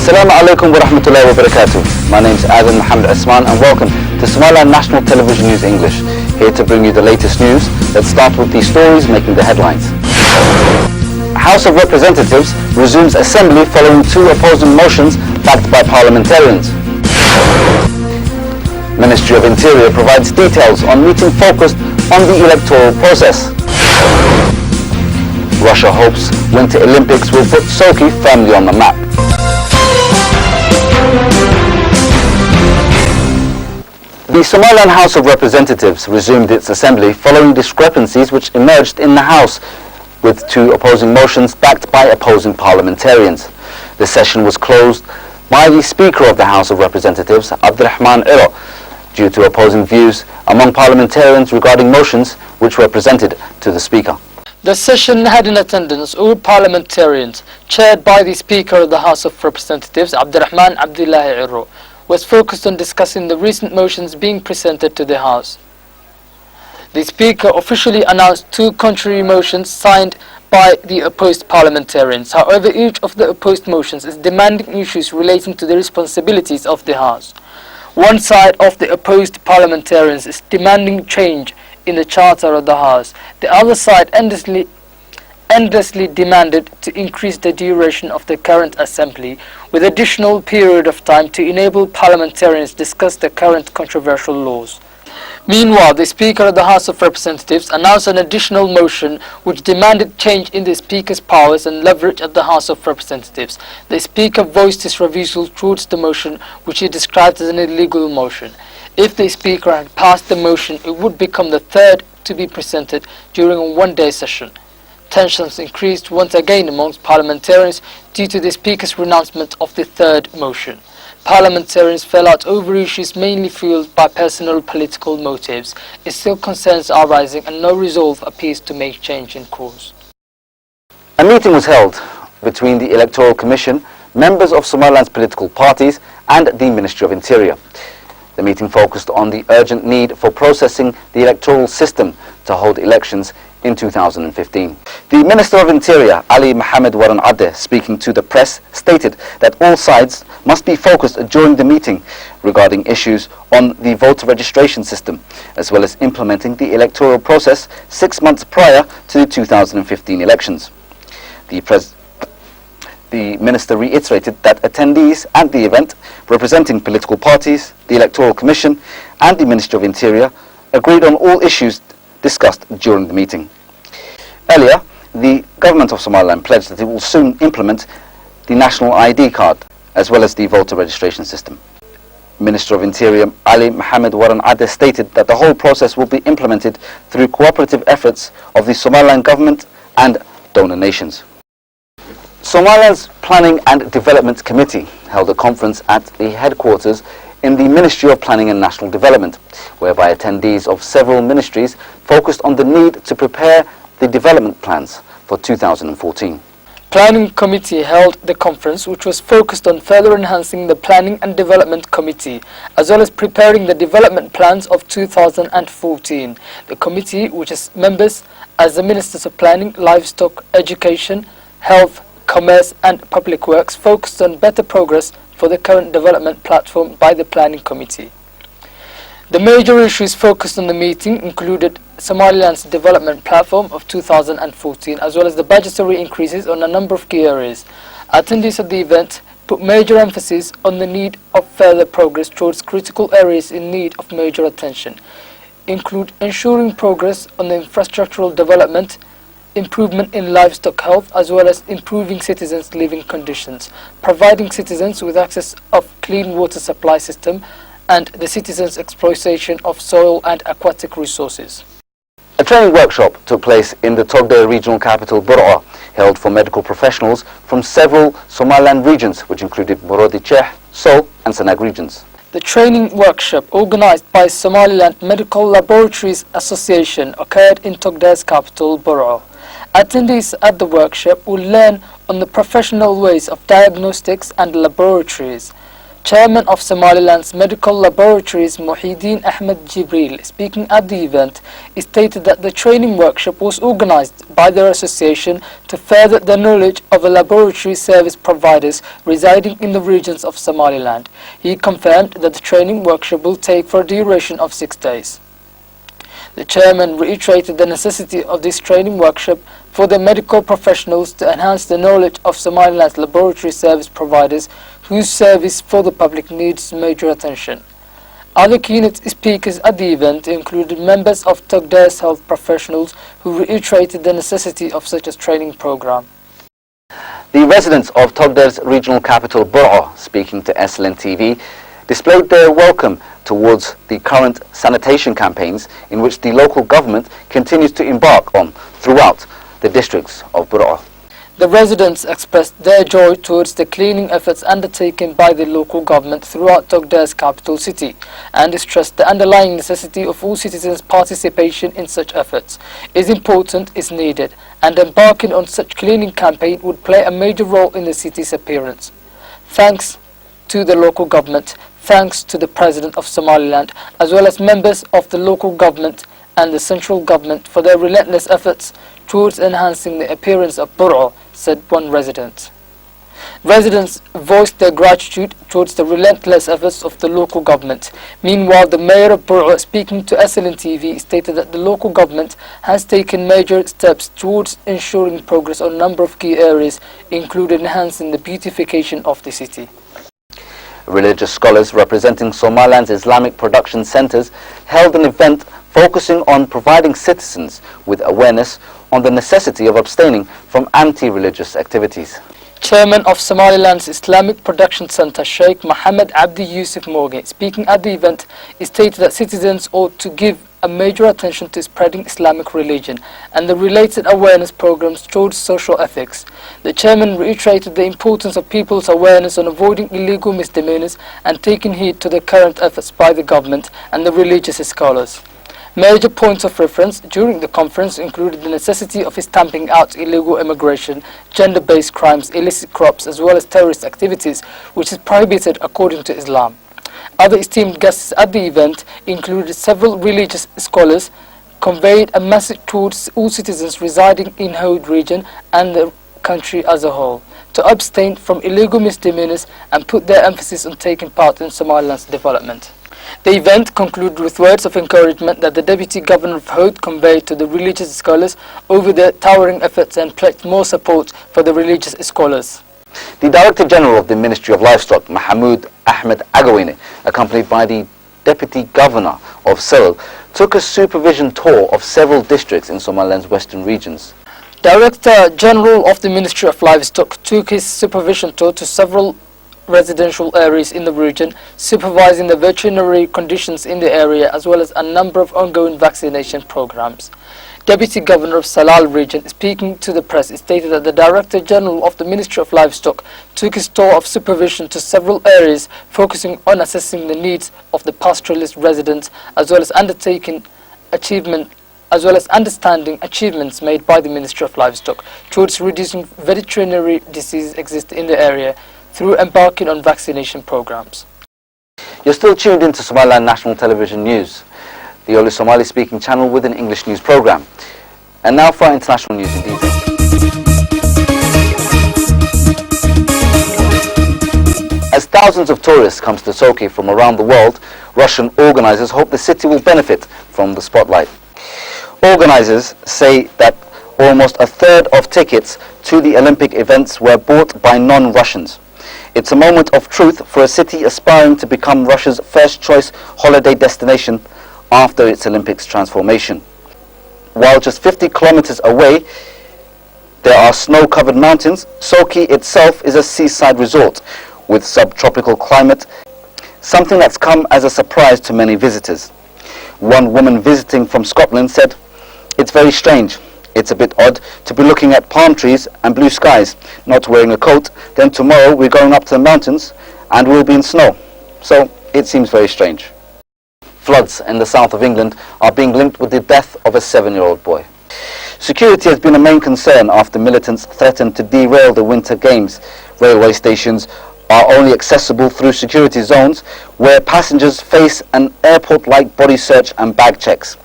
Assalamu alaikum wa rahmatullahi wa barakatuh. My name is Adam Mohammed Asman and welcome to Somaliland National Television News English. Here to bring you the latest news. Let's start with the stories making the headlines. House of Representatives resumes assembly following two opposing motions backed by parliamentarians. Ministry of Interior provides details on meeting focused on the electoral process. Russia hopes Winter Olympics will put Sochi firmly on the map. The Somaliland House of Representatives resumed its assembly following discrepancies which emerged in the House with two opposing motions backed by opposing parliamentarians. The session was closed by the Speaker of the House of Representatives, Abdurrahman Iro, due to opposing views among parliamentarians regarding motions which were presented to the Speaker. The session had in attendance all parliamentarians, chaired by the Speaker of the House of Representatives, Abdurrahman Abdullahi Iro, was focused on discussing the recent motions being presented to the House. The Speaker officially announced two contrary motions signed by the opposed parliamentarians. However, each of the opposed motions is demanding issues relating to the responsibilities of the House. One side of the opposed parliamentarians is demanding change in the Charter of the House. The other side endlessly demanded to increase the duration of the current assembly with additional period of time to enable parliamentarians to discuss the current controversial laws. Meanwhile, the Speaker of the House of Representatives announced an additional motion which demanded change in the Speaker's powers and leverage at the House of Representatives. The Speaker voiced his refusal towards the motion, which he described as an illegal motion. If the Speaker had passed the motion, it would become the third to be presented during a one-day session. Tensions increased once again amongst parliamentarians due to the Speaker's renouncement of the third motion. Parliamentarians fell out over issues mainly fueled by personal political motives. Still concerns are rising and no resolve appears to make change in course. A meeting was held between the Electoral Commission, members of Somaliland's political parties and the Ministry of Interior. The meeting focused on the urgent need for processing the electoral system to hold elections in 2015. The Minister of Interior, Ali Mohammed Waran Adeh, speaking to the press, stated that all sides must be focused during the meeting regarding issues on the voter registration system, as well as implementing the electoral process 6 months prior to the 2015 elections. The Minister reiterated that attendees at the event, representing political parties, the Electoral Commission and the Ministry of Interior, agreed on all issues discussed during the meeting. Earlier, the Government of Somaliland pledged that it will soon implement the National ID card, as well as the voter registration system. Minister of Interior Ali Mohammed Waran Adeh stated that the whole process will be implemented through cooperative efforts of the Somaliland Government and donor nations. Somaliland's Planning and Development Committee held a conference at the headquarters in the Ministry of Planning and National Development, whereby attendees of several ministries focused on the need to prepare the development plans for 2014. Planning Committee held the conference, which was focused on further enhancing the Planning and Development Committee, as well as preparing the development plans of 2014. The committee, which has members as the Ministers of Planning, Livestock, Education, Health, Commerce and Public Works, focused on better progress for the current development platform by the Planning Committee. The major issues focused on the meeting included Somaliland's development platform of 2014, as well as the budgetary increases on a number of key areas. Attendees at the event put major emphasis on the need of further progress towards critical areas in need of major attention, include ensuring progress on the infrastructural development, improvement in livestock health, as well as improving citizens' living conditions, providing citizens with access of clean water supply system, and the citizens' exploitation of soil and aquatic resources. A training workshop took place in the Togdel regional capital, Bur'a, held for medical professionals from several Somaliland regions, which included Morodi Cheh, Sol and Sanag regions. The training workshop, organized by Somaliland Medical Laboratories Association, occurred in Togdel's capital, Bur'a. Attendees at the workshop will learn on the professional ways of diagnostics and laboratories, Chairman of Somaliland's Medical Laboratories Muhyiddin Ahmed Jibril, speaking at the event, stated that the training workshop was organized by their association to further the knowledge of the laboratory service providers residing in the regions of Somaliland. He confirmed that the training workshop will take for a duration of 6 days. The chairman reiterated the necessity of this training workshop for the medical professionals to enhance the knowledge of Somaliland's laboratory service providers whose service for the public needs major attention. Other keynote speakers at the event included members of Togda's health professionals who reiterated the necessity of such a training program. The residents of Togda's regional capital Bur'a, speaking to SLN TV, displayed their welcome towards the current sanitation campaigns in which the local government continues to embark on throughout the districts of Bur'a. The residents expressed their joy towards the cleaning efforts undertaken by the local government throughout Togda's capital city and stressed the underlying necessity of all citizens' participation in such efforts is important, is needed, and embarking on such cleaning campaign would play a major role in the city's appearance. Thanks to the local government, thanks to the President of Somaliland, as well as members of the local government and the central government for their relentless efforts towards enhancing the appearance of Bur'a, said one resident. Residents voiced their gratitude towards the relentless efforts of the local government. Meanwhile, the mayor of Bur'a, speaking to SLN TV, stated that the local government has taken major steps towards ensuring progress on a number of key areas, including enhancing the beautification of the city. Religious scholars representing Somaliland's Islamic production centers held an event focusing on providing citizens with awareness on the necessity of abstaining from anti-religious activities. Chairman of Somaliland's Islamic Production Center, Sheikh Mohammed Abdi Yusuf Morgan, speaking at the event, stated that citizens ought to give a major attention to spreading Islamic religion and the related awareness programs towards social ethics. The chairman reiterated the importance of people's awareness on avoiding illegal misdemeanors and taking heed to the current efforts by the government and the religious scholars. Major points of reference during the conference included the necessity of stamping out illegal immigration, gender-based crimes, illicit crops, as well as terrorist activities, which is prohibited according to Islam. Other esteemed guests at the event included several religious scholars, conveyed a message towards all citizens residing in Hood region and the country as a whole to abstain from illegal misdemeanors and put their emphasis on taking part in Somaliland's development. The event concluded with words of encouragement that the Deputy Governor of Hood conveyed to the religious scholars over their towering efforts and pledged more support for the religious scholars. The Director General of the Ministry of Livestock, Mahmoud Ahmed Agawine, accompanied by the Deputy Governor of Siril, took a supervision tour of several districts in Somaliland's western regions. Director General of the Ministry of Livestock took his supervision tour to several residential areas in the region, supervising the veterinary conditions in the area as well as a number of ongoing vaccination programs. Deputy Governor of Salal region, speaking to the press, stated that the Director General of the Ministry of Livestock took his tour of supervision to several areas, focusing on assessing the needs of the pastoralist residents as well as understanding achievements made by the Ministry of Livestock towards reducing veterinary diseases exist in the area through embarking on vaccination programs. You're still tuned into Somaliland National Television News, the only Somali-speaking channel with an English news program. And now for our international news in detail. As thousands of tourists come to Sochi from around the world, Russian organizers hope the city will benefit from the spotlight. Organizers say that almost a third of tickets to the Olympic events were bought by non-Russians. It's a moment of truth for a city aspiring to become Russia's first choice holiday destination after its Olympics transformation. While just 50 kilometers away there are snow-covered mountains, Sochi itself is a seaside resort with subtropical climate, something that's come as a surprise to many visitors. One woman visiting from Scotland said, "It's very strange. It's a bit odd to be looking at palm trees and blue skies, not wearing a coat, then tomorrow we're going up to the mountains and we'll be in snow. So it seems very strange." Floods in the south of England are being linked with the death of a 7-year-old boy. Security has been a main concern after militants threatened to derail the Winter Games. Railway stations are only accessible through security zones where passengers face an airport-like body search and bag checks.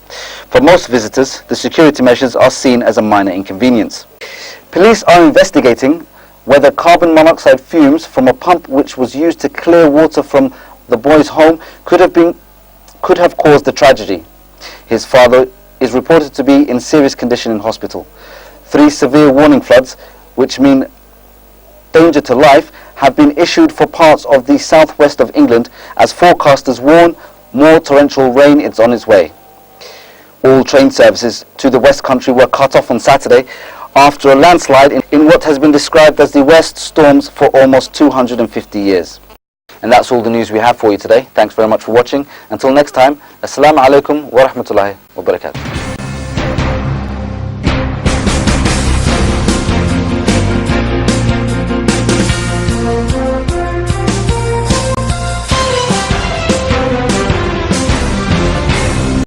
For most visitors, the security measures are seen as a minor inconvenience. Police are investigating whether carbon monoxide fumes from a pump which was used to clear water from the boy's home could have caused the tragedy. His father is reported to be in serious condition in hospital. 3 severe warning floods, which mean danger to life, have been issued for parts of the southwest of England as forecasters warn more torrential rain is on its way. All train services to the West Country were cut off on Saturday after a landslide in what has been described as the worst storms for almost 250 years. And that's all the news we have for you today. Thanks very much for watching. Until next time, Assalamu alaikum wa rahmatullahi wa barakatuh.